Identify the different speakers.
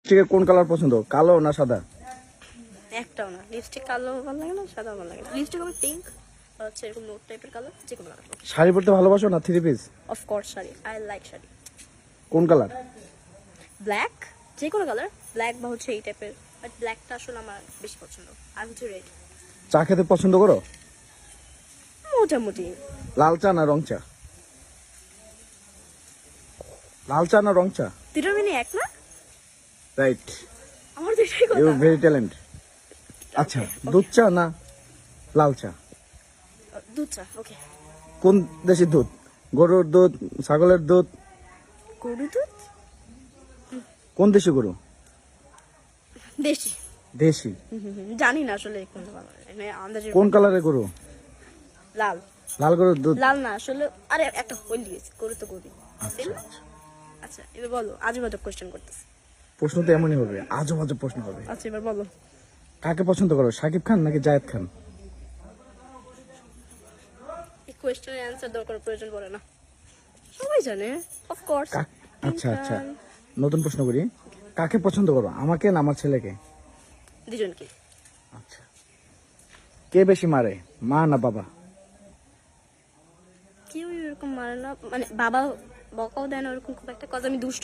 Speaker 1: লিপস্টিকের কোন কালার পছন্দ, কালো না সাদা?
Speaker 2: একটাও না, লিপস্টিক কালো ভালো লাগে না, সাদা ভালো লাগে না। লিপস্টিক হবে পিঙ্ক আর হচ্ছে এরকম নোট টাইপের কালার, যে কোনো কালার।
Speaker 1: শাড়ি পরতে ভালোবাসো না three piece?
Speaker 2: Of course sari, I like sari.
Speaker 1: কোন কালার?
Speaker 2: ব্ল্যাক, যে কোনো কালার, ব্ল্যাক বা হচ্ছে এই টাইপের, বাট ব্ল্যাকটা আসলে আমার বেশি পছন্দ। আর হচ্ছে রেড।
Speaker 1: চা খেতে পছন্দ করো?
Speaker 2: মোটামুটি।
Speaker 1: লাল চা না রং চা? লাল চা না রং চা?
Speaker 2: দুটোর মিনি এক না?
Speaker 1: রাইট,
Speaker 2: আমার দুটোই
Speaker 1: ইউ
Speaker 2: কথা।
Speaker 1: Very talent. আচ্ছা, দুধ চা না লাল চা?
Speaker 2: দুধ চা, ওকে।
Speaker 1: কোন দেশি দুধ, গরুর দুধ, ছাগলের দুধ?
Speaker 2: গরু দুধ।
Speaker 1: কোন দেশি গরু?
Speaker 2: দেশি।
Speaker 1: দেশি।
Speaker 2: জানি না আসলে কোনটা ভালো লাগে, মানে আন্দাজে।
Speaker 1: কোন কালারের গরু?
Speaker 2: লাল।
Speaker 1: লাল গরুর দুধ?
Speaker 2: লাল না আসলে, আরে একটা হইল দিয়েছি, গরু তো গরু।
Speaker 1: আচ্ছা আচ্ছা।
Speaker 2: আচ্ছা এবার বলো, আজব আজব কোশ্চেন করতেছি।
Speaker 1: প্রশ্ন তো এমনই হবে, আজব আজব প্রশ্ন হবে।
Speaker 2: আচ্ছা এবার বলো।
Speaker 1: কাকে পছন্দ করো, শাকিব খান নাকি জায়েদ খান?
Speaker 2: এই কোয়েশ্চেনের অ্যান্সার দেওয়ার কোনো প্রয়োজন পড়ে না, সবাই জানে। অফকোর্স।
Speaker 1: আচ্ছা আচ্ছা, নতুন প্রশ্ন করি, কাকে পছন্দ করো, আমাকে না আমার ছেলেকে?
Speaker 2: দুজনকে।
Speaker 1: আচ্ছা, কে বেশি মারে, মা না বাবা?
Speaker 2: কেউ এরকম মারে না, মানে বাবা বকাও দেয় না ওরকম খুব একটা, কাজ আমি দুষ্ট